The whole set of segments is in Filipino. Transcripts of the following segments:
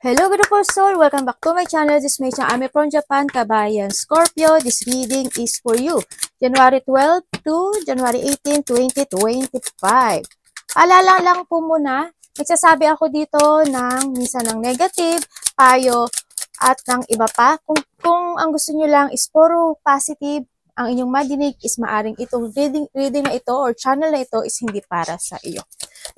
Hello, beautiful soul! Welcome back to my channel. This is May Chang Ami from Japan, Kabayan Scorpio. This reading is for you. January 12 to January 18, 2025. Alala lang po muna, nagsasabi ako dito ng minsan ng negative, payo, at ng iba pa. Kung ang gusto nyo lang is puro positive, ang inyong madinig is maaring itong reading na ito or channel na ito is hindi para sa iyo.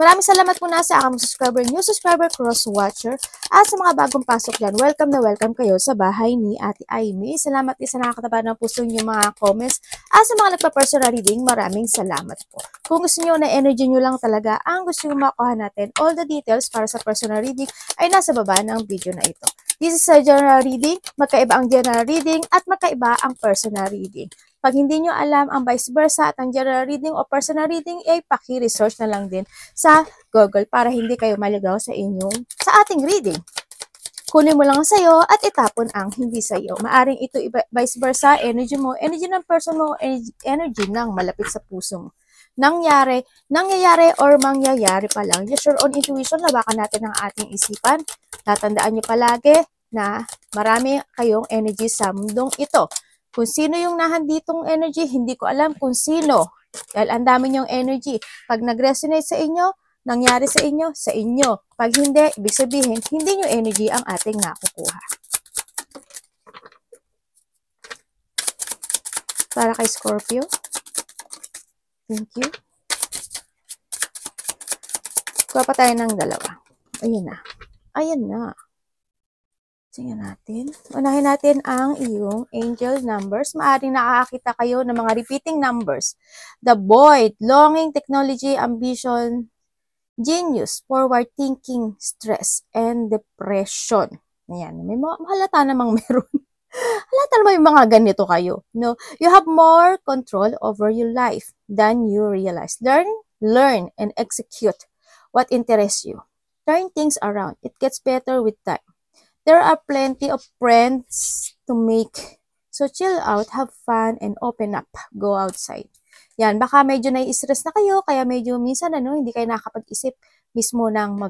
Maraming salamat muna sa aking subscriber, new subscriber, cross-watcher, at sa mga bagong pasok dyan. Welcome na welcome kayo sa bahay ni Ate Aimee. Salamat din sa nakakataba ng puso niyo mga comments. At sa mga nagpa-personal reading, maraming salamat po. Kung gusto niyo na energy niyo lang talaga, ang gusto niyo makuha natin, all the details para sa personal reading ay nasa baba ng video na ito. This is a general reading, magkaiba ang general reading at magkaiba ang personal reading. Pag hindi nyo alam ang vice versa at ang general reading o personal reading, ay paki-research na lang din sa Google para hindi kayo maligaw sa ating reading. Kunin mo lang ang sayo at itapon ang hindi sayo. Maaring ito vice versa, energy mo, energy ng person mo, energy ng malapit sa puso mo. Nangyayari or mangyayari pa lang. Just your own intuition, labakan natin ang ating isipan. Tatandaan nyo palagi na marami kayong energy sa mundong ito. Kung sino yung nahanditong energy, hindi ko alam kung sino. Dahil ang dami nyong energy. Pag nag-resonate sa inyo, nangyari sa inyo. Pag hindi, ibig sabihin, hindi nyo energy ang ating nakukuha. Para kay Scorpio. Thank you. Kuha pa tayo ng dalawa. Ayan na. Ayan na. Tingnan natin. Unahin natin ang iyong angel numbers. Maaring nakakakita kayo ng mga repeating numbers. The void, longing, technology, ambition, genius, forward thinking, stress, and depression. Ayan. May halata namang meron. Halata naman yung mga ganito kayo. No? You have more control over your life than you realize. Learn, and execute what interests you. Turn things around. It gets better with time. There are plenty of friends to make. So chill out, have fun, and open up. Go outside. Yan, baka medyo nai-stress na kayo, kaya medyo minsan hindi kayo nakakapag-isip mismo ng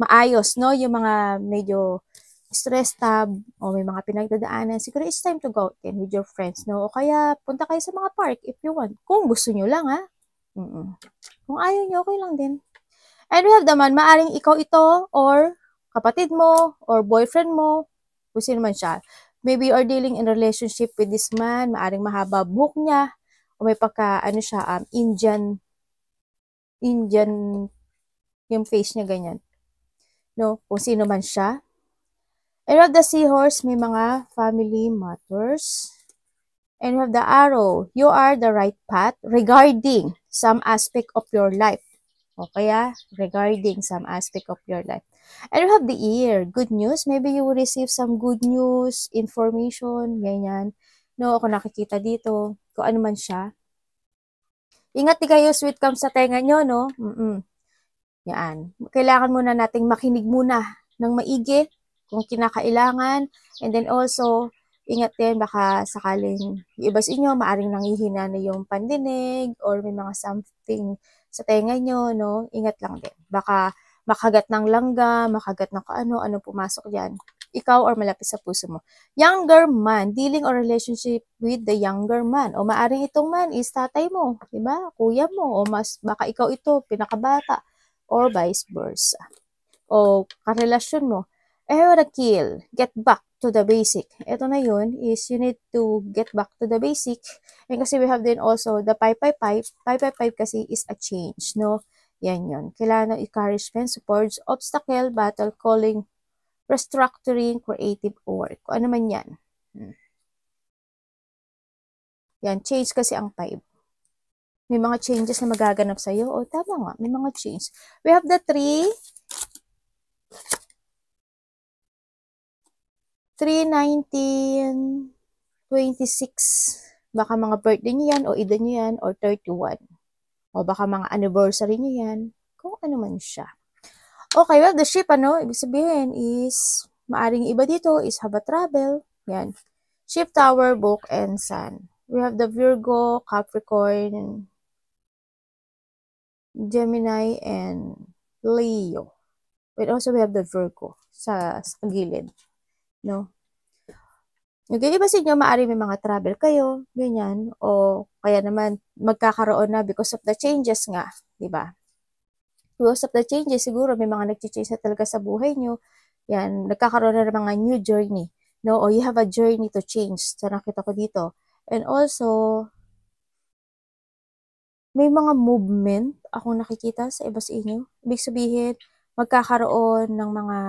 maayos, no? Yung mga medyo stress tab o may mga pinagdadaanan. Siguro it's time to go out then with your friends, no? O kaya punta kayo sa mga park if you want. Kung gusto nyo lang, ha? Kung ayaw nyo, okay lang din. And we have naman, maaring ikaw ito or kapatid mo, or boyfriend mo, kung sino man siya. Maybe you are dealing in a relationship with this man, maaring mahaba buhok niya, o may pagka, Indian, yung face niya ganyan. No, kung sino man siya. And of the seahorse, may mga family matters. And of the arrow, you are the right path regarding some aspect of your life. O kaya, regarding some aspect of your life. And you have the ear, good news. Maybe you will receive some good news, information, ganyan. No, ako nakikita dito, kung ano man siya. Ingat di kayo, sweet come sa tenga nyo, no? Yan. Kailangan muna nating makinig muna ng maigi kung kinakailangan. And then also, ingat din, baka sakaling iba sa inyo, maaring nangihina na yung pandinig or may mga something sa tenga nyo, no? Ingat lang din. Baka makagat ng langga, makagat ng ano pumasok dyan. Ikaw or malapit sa puso mo. Younger man, dealing or relationship with the younger man. O maaring itong man is tatay mo, diba? Kuya mo, o baka ikaw ito, pinakabata, or vice versa. O karelasyon mo. Wanna kill, get back to the basic. Ito na yun is you need to get back to the basic. And kasi we have then also the 555. 555 kasi is a change, no? Yan yun. Kailangan ng encouragement, support, obstacle, battle, calling, restructuring, creative work. Kung ano man yan. Yan, change kasi ang 5. May mga changes na magaganap sa'yo. O, tama nga, may mga change. We have the 3, 19, 26. Baka mga birthday nyo yan, o edad nyo yan, or 31. O baka mga anniversary nyo yan. Kung ano man siya. Okay, well, the ship, ibig sabihin is, maaring iba dito is have a travel. Yan. Ship, tower, book, and sun. We have the Virgo, Capricorn, Gemini, and Leo. But also we have the Virgo. sa gilid, no? Yung iba sa inyo, maaari may mga travel kayo, ganyan, o kaya naman magkakaroon na because of the changes nga, di ba? Because of the changes, siguro may mga nag-change na talaga sa buhay nyo, yan, nagkakaroon na ng mga new journey, no? O you have a journey to change, so nakita ko dito. And also, may mga movement akong nakikita sa iba sa inyo. Ibig sabihin, magkakaroon ng mga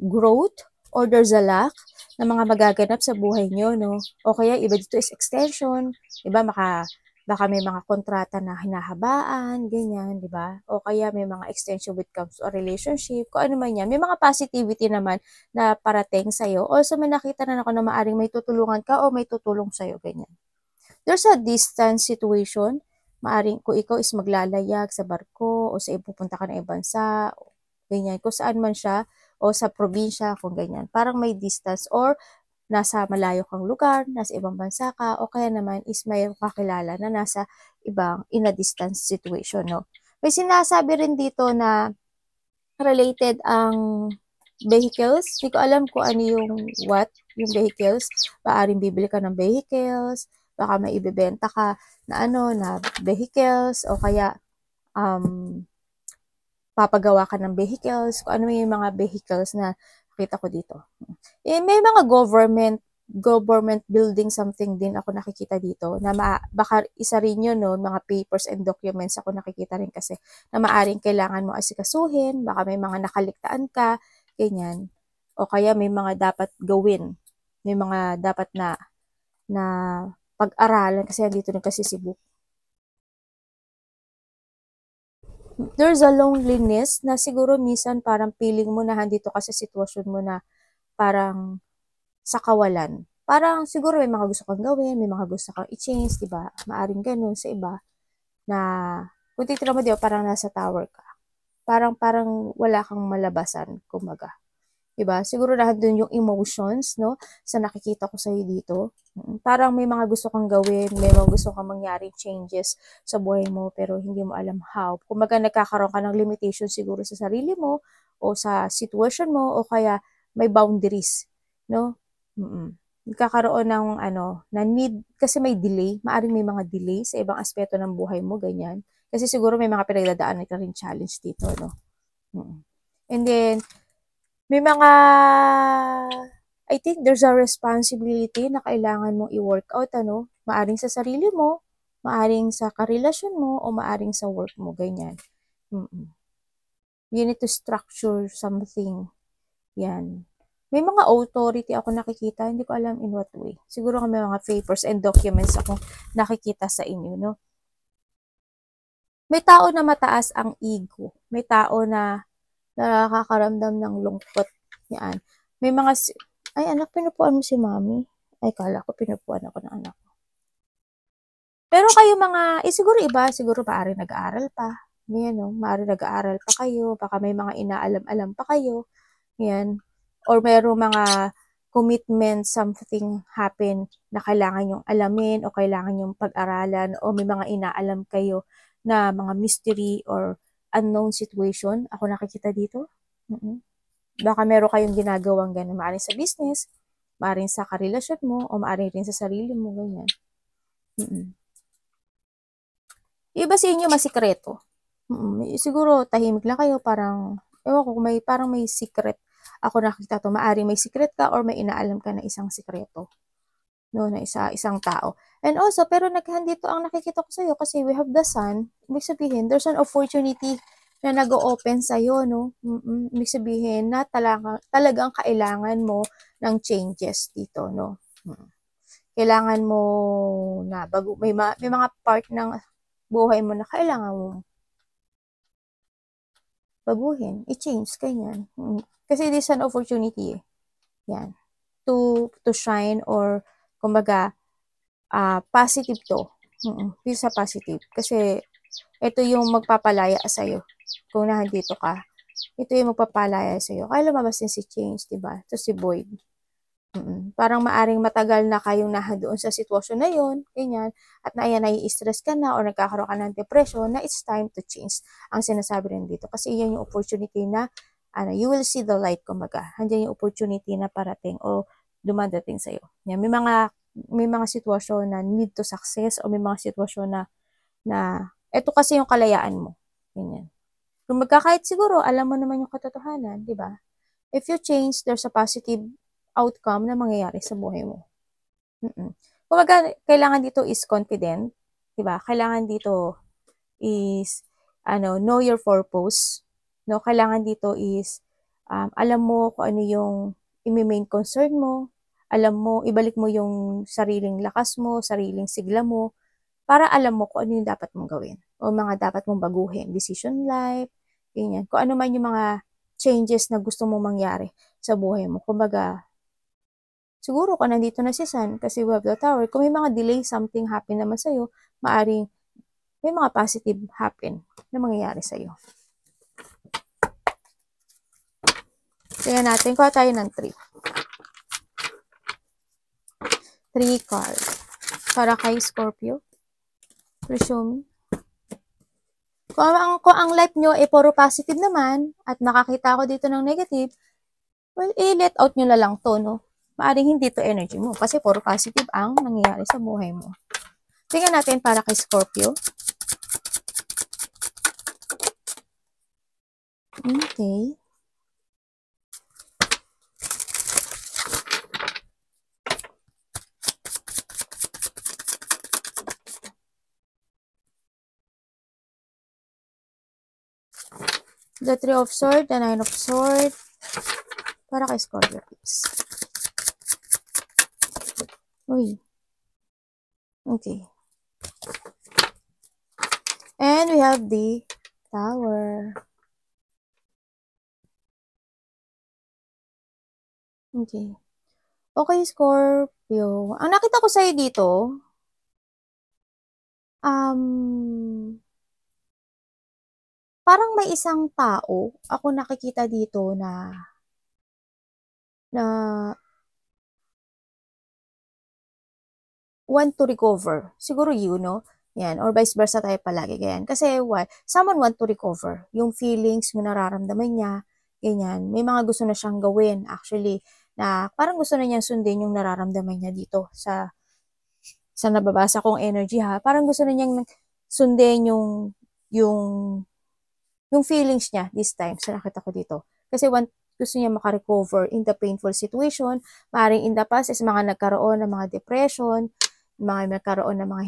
growth or there's a lack na mga magaganap sa buhay nyo, no? O kaya iba dito is extension, iba baka may mga kontrata na hinahabaan, ganyan, di ba? O kaya may mga extension with comes to a relationship, kung ano man yan. May mga positivity naman na parating sa'yo. Also, may nakita na ako na maaring may tutulungan ka o may tutulong sa'yo, ganyan. There's a distance situation. Maaring kung ikaw is maglalayag sa barko o sa pupunta ka ng ibang bansa, ganyan, kung saan man siya, o sa probinsya, kung ganyan. Parang may distance or nasa malayo kang lugar, nasa ibang bansa ka, o kaya naman is may kakilala na nasa ibang in a distance situation, no? May sinasabi rin dito na related ang vehicles. Hindi ko alam kung ano yung vehicles. Maaring bibili ka ng vehicles, baka may ibebenta ka na na vehicles, o kaya papagawa ka ng vehicles, kung ano yung mga vehicles na nakita ko dito. May mga government building something din ako nakikita dito na baka isa rin yun, no, mga papers and documents ako nakikita rin kasi na maaring kailangan mo asikasuhin, baka may mga nakaligtaan ka, ganyan. O kaya may mga dapat gawin, may mga dapat na pag-aralan kasi dito rin kasi si book. There's a loneliness na siguro minsan parang feeling mo na handito ka sa sitwasyon mo na parang sa kawalan. Parang siguro may mga gusto kang gawin, may mga gusto kang i-change, di ba? Maaring ganun sa iba na kung titira mo, di ba, parang nasa tower ka. Parang wala kang malabasan, kumaga. Diba? Siguro nandun yung emotions, no? Sa nakikita ko sa'yo dito. Parang may mga gusto kang gawin, may mga gusto kang mangyaring changes sa buhay mo, pero hindi mo alam how. Kumbaga nagkakaroon ka ng limitation siguro sa sarili mo, o sa situation mo, o kaya may boundaries, no? Nagkakaroon ng na need, kasi may delay, maaring may mga delay sa ibang aspeto ng buhay mo, ganyan. Kasi siguro may mga pinagdadaanan ka rin challenge dito, no? And then, may mga, I think there's a responsibility na kailangan mong i-work out, maaring sa sarili mo, maaring sa karelasyon mo, o maaring sa work mo, ganyan. You need to structure something. Yan. May mga authority ako nakikita, hindi ko alam in what way. Siguro may mga papers and documents ako nakikita sa inyo, no? May tao na mataas ang ego. May tao na nakakaramdam ng lungkot. Yan. May mga, ay anak, pinupuan mo si mami. Ay, kala ko pinupuan ako ng anak ko. Pero kayo mga, siguro iba, siguro maaari nag-aaral pa. Yan, no? Maaari nag-aaral pa kayo. Baka may mga inaalam-alam pa kayo. Yan. Or mayroong mga commitment, something happen na kailangan yung alamin o kailangan yung pag-aralan, o may mga inaalam kayo na mga mystery or unknown situation. Ako nakikita dito. Baka meron kayong ginagawang gano'n. Maaring sa business, maaring sa karelasyon mo, o maaring rin sa sarili mo, ganyan. Iba sa inyo masikreto. Siguro tahimik lang kayo, parang, ewan ko, parang may secret. Ako nakikita to, maaring may secret ka or may inaalam ka na isang sikreto. No, na isang tao. And also, pero naghandito ang nakikita ko sa'yo kasi we have the sun. Ibig sabihin, there's an opportunity na nag-o-open sa'yo, no? Ibig sabihin na talagang kailangan mo ng changes dito, no? Kailangan mo na may mga part ng buhay mo na kailangan mo baguhin, i-change, ganyan. Kasi this is an opportunity, eh. Yan. To shine, or kumbaga, positive to. Feel sa positive. Kasi, ito yung magpapalaya sa'yo. Kung nandito ka, ito yung magpapalaya sa'yo. Kaya lumabas din si Change, diba? Ito si Boyd. Parang maaring matagal na kayong doon sa sitwasyon na yun, ganyan, at nai-stress ka na, or nagkakaroon ka ng depression, na it's time to change. Ang sinasabi rin dito. Kasi yan yung opportunity na you will see the light, kumbaga. Andiyan yung opportunity na parating o dumadating sa'yo. Yan, may mga sitwasyon na need to success o may mga sitwasyon na ito kasi yung kalayaan mo. Ganyan. Kung kahit siguro, alam mo naman yung katotohanan, di ba? If you change, there's a positive outcome na mangyayari sa buhay mo. Kumbaga, kailangan dito is confident, di ba? Kailangan dito is, know your purpose. No? Kailangan dito is, alam mo kung ano yung i-main concern mo, alam mo, ibalik mo yung sariling lakas mo, sariling sigla mo, para alam mo kung ano yung dapat mong gawin o mga dapat mong baguhin, decision life, ganyan. Kung ano man yung mga changes na gusto mong mangyari sa buhay mo. Kumbaga, siguro kung nandito na si Sun, kasi we have the Tower, kung may mga delay, something happen naman sa'yo, maaring may mga positive happen na mangyayari sa'yo. Tingnan natin, kuha tayo ng 3. 3 card. Para kay Scorpio. Presume. Kung ang life nyo ay puro positive naman, at nakakita ko dito ng negative, well, let out nyo na lang to, no? Maaring hindi to energy mo, kasi puro positive ang nangyayari sa buhay mo. Tingnan natin para kay Scorpio. Okay. The 3 of Swords, the 9 of Swords. Para kay Scorpio, please. Uy. Okay. And we have the Tower. Okay. Okay, Scorpio. Ang nakita ko sa'yo dito, parang may isang tao, ako nakikita dito na want to recover. Siguro you, no? Yan. Or vice versa tayo palagi. Ganyan. Kasi what? Someone want to recover. Yung feelings, yung nararamdaman niya, ganyan. May mga gusto na siyang gawin, actually, na parang gusto na niyang sundin yung nararamdaman niya dito sa nababasa kong energy, ha. Parang gusto na niyang sundin yung feelings niya this time. So, nakita ko dito. Kasi gusto niya makarecover in the painful situation. Maaaring in the past is mga nagkaroon ng mga depression, mga nagkaroon ng mga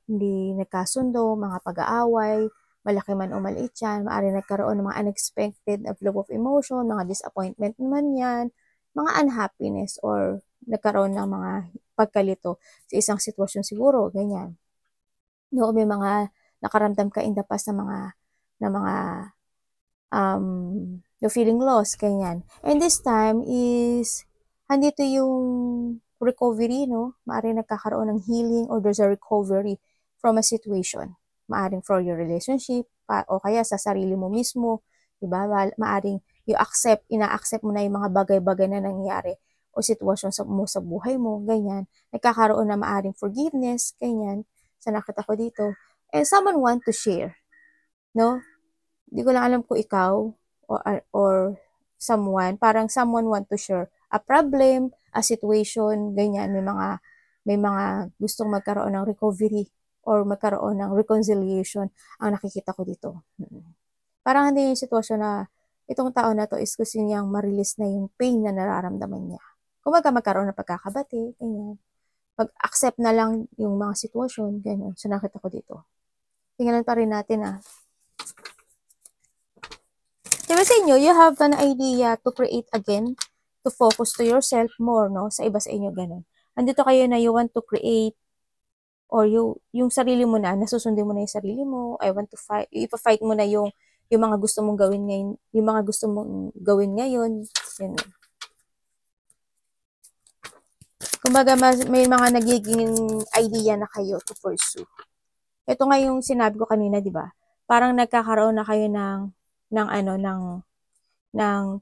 hindi nagkasundo, mga pag-aaway, malaki man o maliit yan. Maaaring nagkaroon ng mga unexpected flow of emotion, mga disappointment man yan, mga unhappiness, or nagkaroon ng mga pagkalito sa isang sitwasyon siguro, ganyan. No, may mga nakaramdam ka in the past na mga you're feeling lost, ganyan. And this time is, andito yung recovery, no? Maaring nagkakaroon ng healing or there's a recovery from a situation. Maaring for your relationship, o kaya sa sarili mo mismo, diba? Maaring ina-accept mo na yung mga bagay-bagay na nangyari o sitwasyon mo sa buhay mo, ganyan. Nagkakaroon na maaring forgiveness, ganyan. Sa nakita ko dito. And someone want to share, no? Hindi ko lang alam kung ikaw or someone, parang someone want to share a problem, a situation, ganyan. May mga gustong magkaroon ng recovery or magkaroon ng reconciliation ang nakikita ko dito. Parang hindi yung sitwasyon na itong tao na to is gusto niyang ma-release na yung pain na nararamdaman niya. Kung magkaroon ng pagkakabati, ganyan. Pag-accept na lang yung mga sitwasyon, ganyan. So, nakita ko dito. Tingnan pa rin natin, Diba sa inyo, you have an idea to create again, to focus to yourself more, no? Sa iba sa inyo, ganun. Andito kayo na you want to create, or yung sarili mo na, nasusundin mo na yung sarili mo, I want to fight, ipa-fight mo na yung mga gusto mong gawin ngayon, yung mga gusto mong gawin ngayon, yun. Kumbaga, may mga nagiging idea na kayo to pursue. Ito nga yung sinabi ko kanina, di ba? Parang nagkakaroon na kayo ng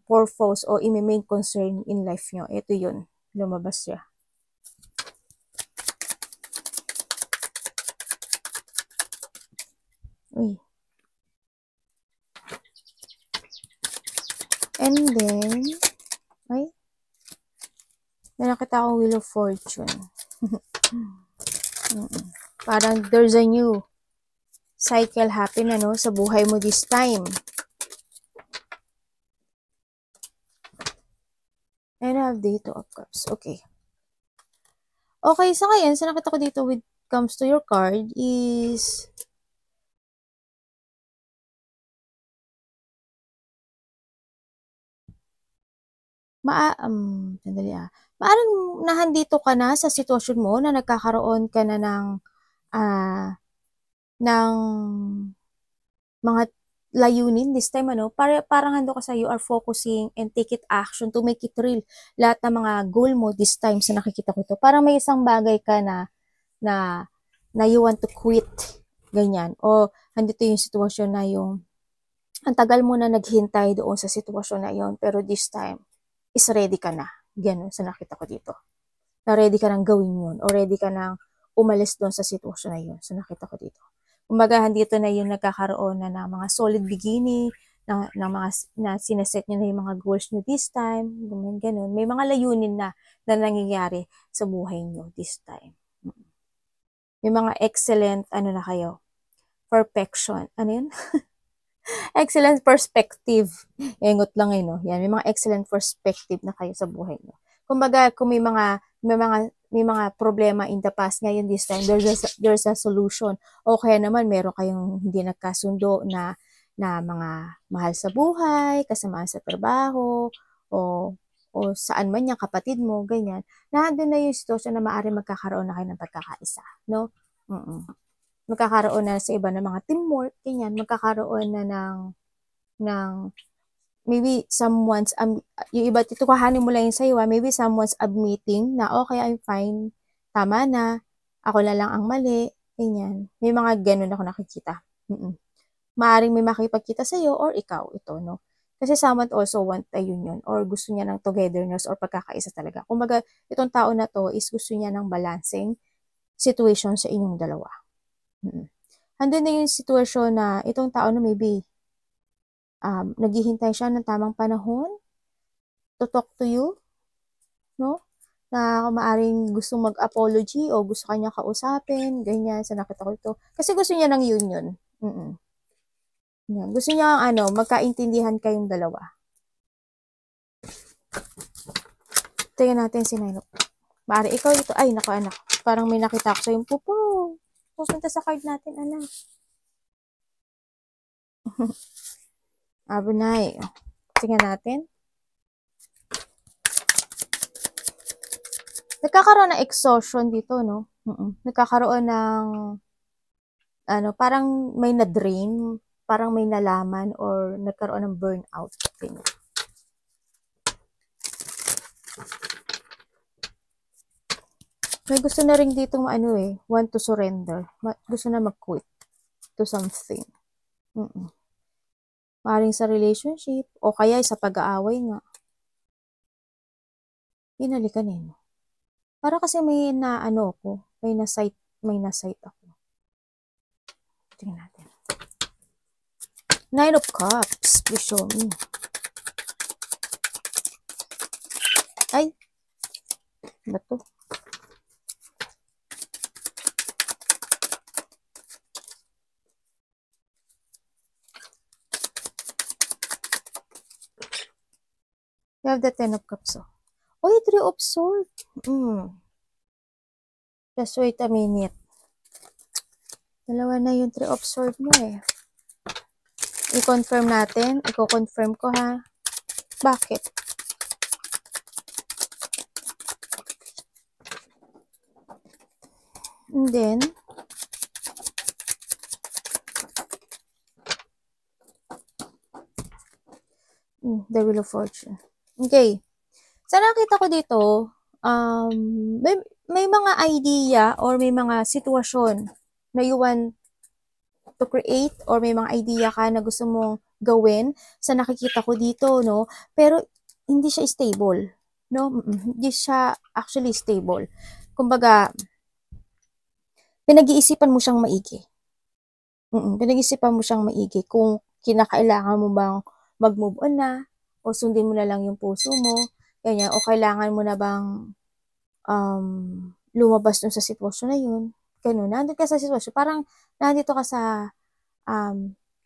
purpose o main concern in life nyo. Ito yun. Lumabas siya. Uy. And then, ay, may nakita akong Wheel of Fortune. Parang there's a new cycle happen, ano, sa buhay mo this time. And I have the Two of Cups. Okay. Okay, sa ngayon, sa nakita ko dito with comes to your card is sandali Maaaring nahandito ka na sa sitwasyon mo na nagkakaroon ka na ng mga layunin this time, ano, parang hando ka sa you are focusing and take it action to make it real. Lahat ng mga goal mo this time sa nakikita ko ito. Parang may isang bagay ka na you want to quit. Ganyan. O, handito yung sitwasyon na yung ang tagal mo na naghintay doon sa sitwasyon na yon, pero this time is ready ka na. Ganun sa nakita ko dito. Na ready ka nang gawin yun o ready ka nang umalis doon sa sitwasyon na yun. So nakita ko dito. Kumbaga, dito na yung nagkakaroon na ng mga solid beginning, ng mga na sineset nyo na yung mga goals nyo this time, ganun. May mga layunin na nangyayari sa buhay nyo this time. May mga excellent, na kayo, perfection. Ano yun? Excellent perspective. Engot lang no? Yan, may mga excellent perspective na kayo sa buhay nyo. Kumbaga, kung may mga problema in the past, ngayon this time, there's a solution. O kaya naman, meron kayong hindi nagkasundo na mga mahal sa buhay, kasama sa trabaho, o saan man yung kapatid mo, ganyan. Nandun na yung sitwasyon na maaaring magkakaroon na kayo ng pagkakaisa, no? Magkakaroon na sa iba ng mga teamwork, ganyan, magkakaroon na ng maybe someone's, yung iba, tutukahanin mo lang yung sa'yo, maybe someone's admitting na, okay, I'm fine, tama na, ako na lang ang mali, ganyan. May mga ganun ako nakikita. Maaring may makipagkita sa'yo or ikaw, ito, no? Kasi someone also want a union or gusto niya ng togetherness or pagkakaisa talaga. Kumbaga, itong tao na to is gusto niya ng balancing situation sa inyong dalawa. Handun na yung sitwasyon na itong tao na maybe naghihintay siya ng tamang panahon to talk to you, no? Na maaring gusto mag-apology o gusto kanya kausapin, ganyan, sa nakita ko ito. Kasi gusto niya ng union. Yan. Gusto niya magkaintindihan kayong dalawa. Tingnan natin si Nine. Maaari ikaw ito. Ay, naku anak. Parang may nakita ko sa yung pupo. Pupunta sa card natin, anak. Abunay. Tingnan natin. Nagkakaroon ng exhaustion dito, no? Nagkakaroon ng parang may na-drain, parang may nalaman or nagkaroon ng burnout. Ganyan. May gusto na rin dito want to surrender. Gusto na mag-quit to something. Maring sa relationship o kaya sa pag-aaway nga. Hinalikan no? Para kasi may ko, may na-sight ako. Tingnan natin. Nine of Cups. Please show me. Ay! Bato. You have the Ten of Cups, oh. Oy, Three of Swords. Just wait a minute. Dalawa na yung Three of Swords mo I-confirm natin. I-confirm ko ha. Bakit? And then, the Wheel of Fortune. Okay. Sa nakita ko dito, may mga idea or may mga sitwasyon na you want to create or may mga idea ka na gusto mong gawin sa nakikita ko dito, no? Pero hindi siya stable, no? Hindi siya actually stable. Kumbaga, pinag-iisipan mo siyang maigi. Pinag-iisipan mo siyang maigi kung kinakailangan mo bang mag-move on na o sundin mo na lang yung puso mo, ganyan, o kailangan mo na bang lumabas dun sa sitwasyon na yun, ganun, nandun ka sa sitwasyon, parang nandito ka sa,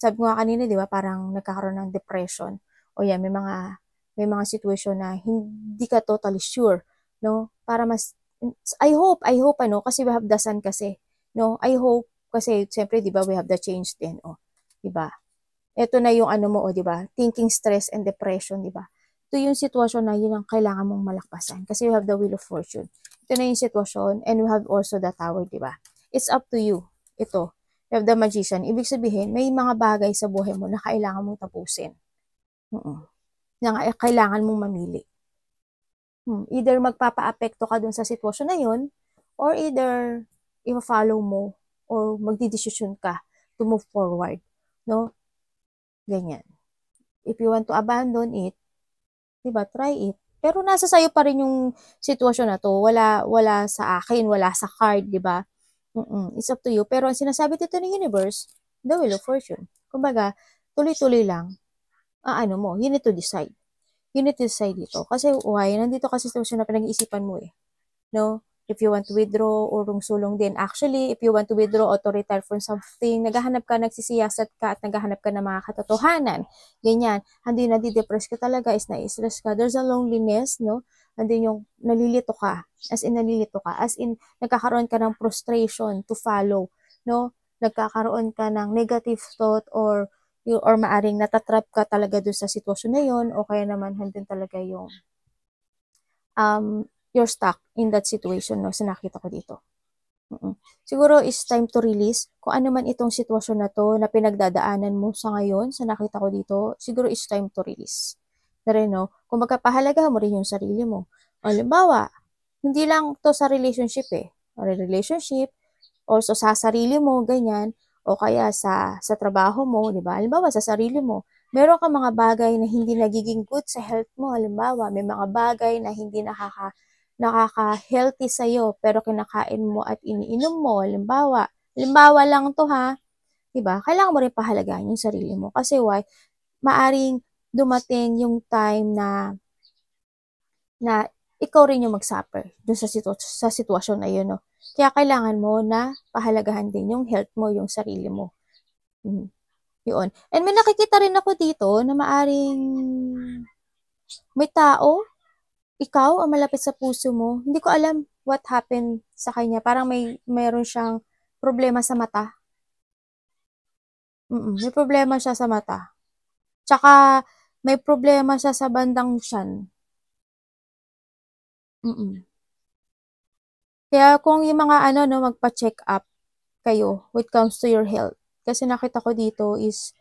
sabi ko nga kanina, di ba, parang nagkakaroon ng depression, o yan, may mga situation na hindi ka totally sure, no, para mas, I hope, ano, kasi we have the sun kasi, no, I hope, kasi, siyempre, di ba, we have the change din, di ba, ito na yung ano mo, di ba? Thinking, stress, and depression, di ba? Ito yung sitwasyon na yun ang kailangan mong malakpasan. Kasi you have the wheel of fortune. Ito na yung sitwasyon, and you have also the tower, di ba? It's up to you. Ito. You have the magician. Ibig sabihin, may mga bagay sa buhay mo na kailangan mong tapusin. Na kailangan mong mamili. Either magpapa-apekto ka dun sa sitwasyon na yun, or either i-follow mo, or magdidesisyon ka to move forward. No? Ganyan. If you want to abandon it, diba, try it. Pero nasa sayo pa rin yung sitwasyon na to. Wala sa akin, wala sa card, diba? It's up to you. Pero ang sinasabi dito ng universe, the wheel of fortune. Kumbaga, tuloy-tuloy lang. Ano mo, you need to decide. You need to decide dito. Kasi, why? Nandito kasi sitwasyon na pinag-iisipan mo eh. No? If you want to withdraw or sulong din. Actually, if you want to withdraw or to retire from something, naghahanap ka, nagsisiyasat ka at naghahanap ka ng mga katotohanan. Ganyan. Hindi nadi-depress ka talaga, is na-stress ka. There's a loneliness, no? Hindi yung nalilito ka. As in, nalilito ka. As in, nagkakaroon ka ng frustration to follow, no? Nagkakaroon ka ng negative thought or maaring natatrap ka talaga dun sa sitwasyon na yun o kaya naman handun talaga yung you're stuck in that situation, no? Nakita ko dito. Siguro is time to release. Kung ano man itong sitwasyon na to na pinagdadaanan mo sa ngayon, sa nakita ko dito, siguro is time to release. Pero no, kung magkapahalagahan mo rin yung sarili mo. Halimbawa, hindi lang to sa relationship or relationship, also sa sarili mo, ganyan, o kaya sa trabaho mo, di ba? Halimbawa, sa sarili mo, meron ka mga bagay na hindi nagiging good sa health mo. Halimbawa, may mga bagay na hindi nakaka-healthy sa'yo, pero kinakain mo at iniinom mo. Halimbawa lang to ha, diba? Kailangan mo rin pahalagahan yung sarili mo. Kasi why? Maaring dumating yung time na ikaw rin yung mag-suffer dun sa sitwasyon na yun, no? Kaya kailangan mo na pahalagahan din yung health mo, yung sarili mo. Yun. And may nakikita rin ako dito na maaring may tao, ikaw ang malapit sa puso mo. Hindi ko alam what happened sa kanya. Parang mayroon siyang problema sa mata. May problema siya sa mata. Tsaka may problema siya sa bandang tiyan. Kaya kung yung mga magpa-check up kayo when it comes to your health. Kasi nakita ko dito is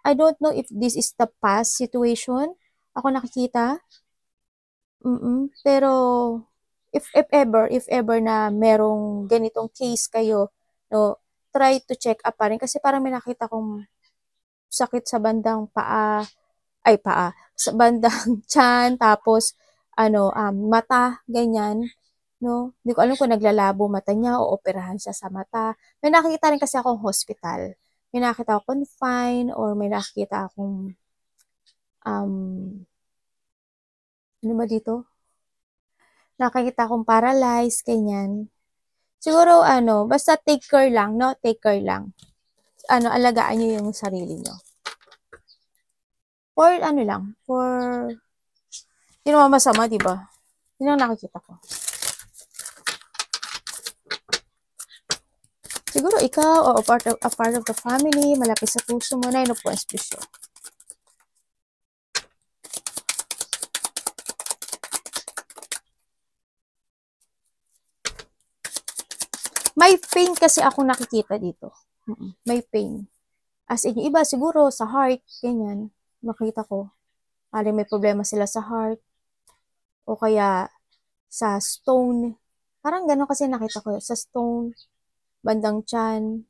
I don't know if this is the past situation. Ako nakikita. Pero if ever na merong ganitong case kayo, no, try to check up pa rin kasi parang may nakita kong sakit sa bandang sa bandang tiyan, tapos mata, ganyan, no? Hindi ko alam kung naglalabo mata niya o operahan siya sa mata. May nakikita rin kasi akong hospital. May nakita akong confined or may nakikita akong ano ba dito? Nakikita akong paralyzed, ganyan. Siguro basta take care lang, no? Take care lang. Alagaan niyo yung sarili niyo. For hindi naman masama, di ba? Yun ang nakikita ko. Siguro ikaw o a part of the family, malapit sa puso mo na yun po ang espresyo. May pain kasi ako nakikita dito. May pain. As in, yung iba siguro sa heart, ganyan, makita ko. May problema sila sa heart. O kaya sa stone. Parang gano'n kasi nakita ko. Sa stone, bandang tiyan.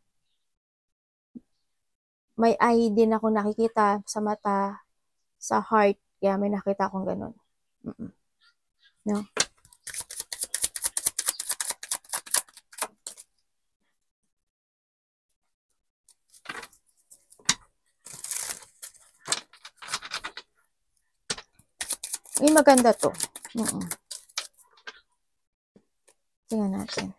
May eye din ako nakikita sa mata, sa heart. Kaya may nakita akong gano'n. No? maganda to. Tingnan natin.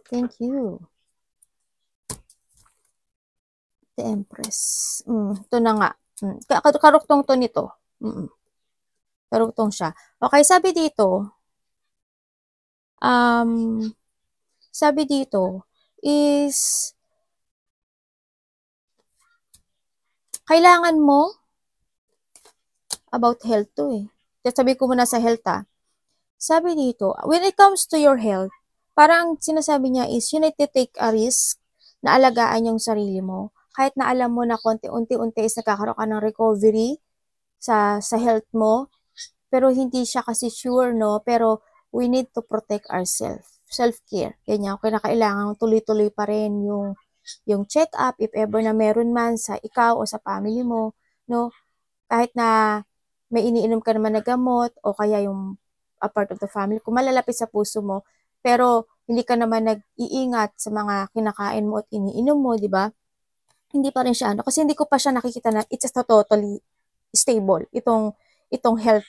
Thank you. The Empress. Ito na nga. Karuktong to nito. Karuktong siya. Okay, sabi dito is kailangan mo about health to eh. Sabi ko muna sa health Sabi dito, when it comes to your health, parang sinasabi niya is you need to take a risk na alagaan yung sarili mo. Kahit na alam mo na unti-unti is nagkakaroon ka ng recovery sa health mo, pero hindi siya kasi sure, no? Pero we need to protect ourselves. Self-care. Ganyan. Kailangan tuloy-tuloy pa rin yung check-up if ever na meron man sa ikaw o sa family mo, no? Kahit na may iniinom ka naman na gamot o kaya yung a part of the family, kung malalapit sa puso mo, pero hindi ka naman nag-iingat sa mga kinakain mo at iniinom mo, di ba? Hindi pa rin siya kasi hindi ko pa siya nakikita na it's totally stable itong health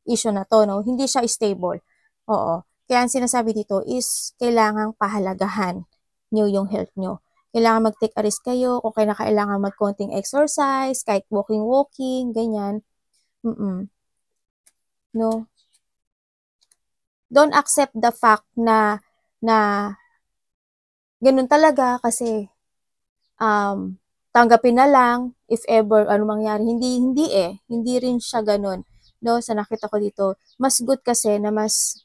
issue na to, no? Hindi siya stable. Oo. Kaya ang sinasabi dito is kailangang pahalagahan nyo yung health nyo. Kailangan mag-take a risk kayo kung kailangan mag-konting exercise, kahit walking, ganyan. No? Don't accept the fact na ganun talaga kasi tanggapin na lang if ever ano mangyari. Hindi rin siya ganun. No, sa nakita ko dito, mas good kasi na mas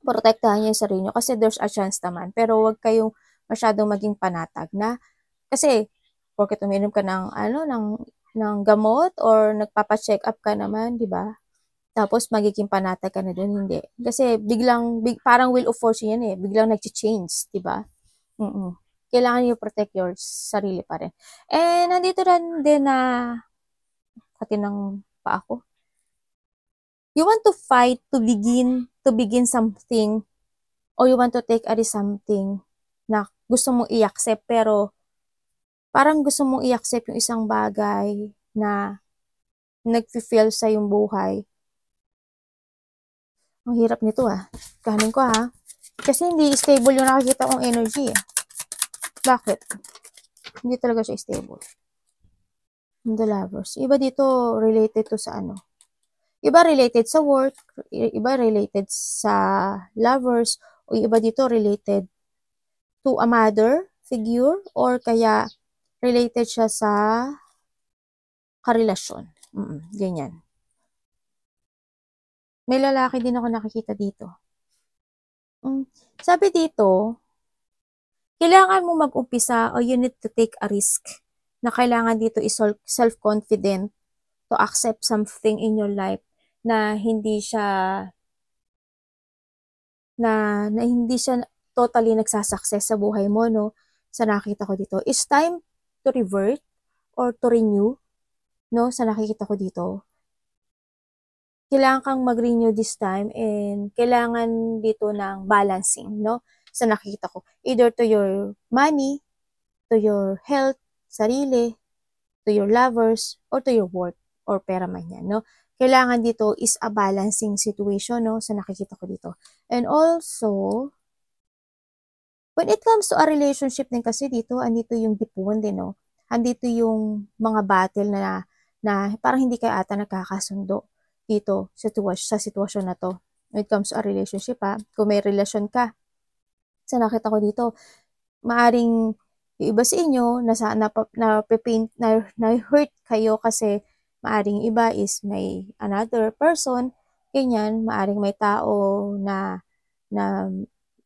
protektahan niyo yung sarili niyo kasi there's a chance naman. Pero wag kayong masyadong maging panatag na kasi porket uminom ka ng ng gamot or nagpapa-check up ka naman, di ba? Tapos magiging panatag ka na dun, hindi. Kasi parang will of fortune yan eh. Biglang nag-change, di ba? Kailangan niyo protect your sarili pa rin. And nandito rin din na katinang pa ako. You want to fight to begin something or you want to take a risk something na gusto mong i-accept pero parang gusto mong i-accept yung isang bagay na nag-feel sa yung buhay. Ang hirap nito Kahanin ko Kasi hindi stable yung nakikita kong energy Bakit? Hindi talaga siya stable. The Lovers. Iba dito related to sa Iba related sa work, iba related sa lovers, o iba dito related to a mother figure, or kaya related siya sa karelasyon. Ganyan. May lalaki din ako nakikita dito. Sabi dito, kailangan mo mag-umpisa o you need to take a risk na kailangan dito is self-confident to accept something in your life na hindi siya totally nagsasucess sa buhay mo, no? Sa nakita ko dito, it's time to revert or to renew, no? Sa nakikita ko dito, kailangan kang mag-renew this time and kailangan dito ng balancing, no? Sa nakikita ko, either to your money, to your health, sarili, to your lovers, or to your work, or pera man yan, no? Kailangan dito is a balancing situation, no? Sa nakikita ko dito. And also, when it comes to a relationship din kasi dito, andito yung dipon din, no? Andito yung mga battle na parang hindi kayo ata nagkakasundo dito sa sitwasyon na to. When it comes to a relationship, kung may relasyon ka, sa nakita ko dito, maaring yung iba sa inyo, na-hurt kayo kasi maaring iba is may another person, ganyan, maaring may tao na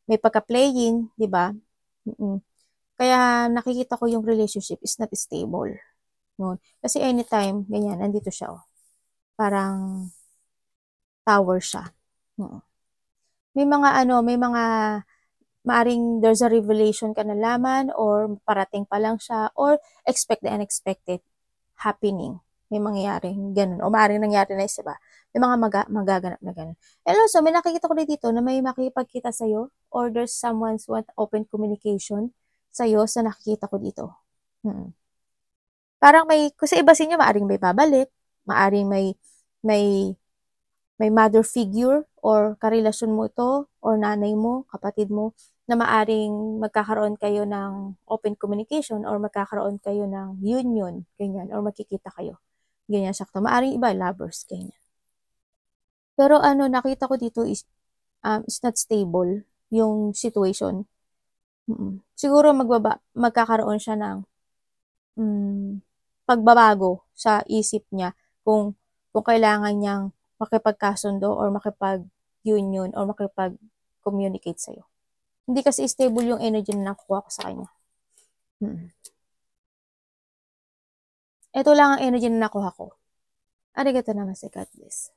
may pagka-playing, di ba? Kaya nakikita ko yung relationship is not stable. No? Kasi anytime, ganyan, nandito siya. Parang tower siya. May mga maaring there's a revelation ka nalaman or parating pa lang siya or expect the unexpected happening. May mangyayaring ganun. O maaaring nangyari na isa ba? May mga magaganap na ganun. And also, may nakikita ko rin dito na may makikipagkita sa'yo or there's someone's want open communication sa'yo sa nakikita ko dito. Parang kasi iba sa inyo, maaring may babalik, maaring may, may mother figure or karelasyon mo ito, or nanay mo, kapatid mo, na maaring magkakaroon kayo ng open communication or magkakaroon kayo ng union, ganyan, or magkikita kayo. Ganyan sakto. Maaring iba, lovers, ganyan. Pero nakita ko dito is not stable yung situation. Siguro magkakaroon siya ng pagbabago sa isip niya kung kailangan niyang makipagkasundo or makipag-union or makipag-communicate sa'yo. Hindi kasi stable yung energy na nakukuha ko sa kanya. Ito lang ang energy na nakuha ko. Arigato namaste, God bless.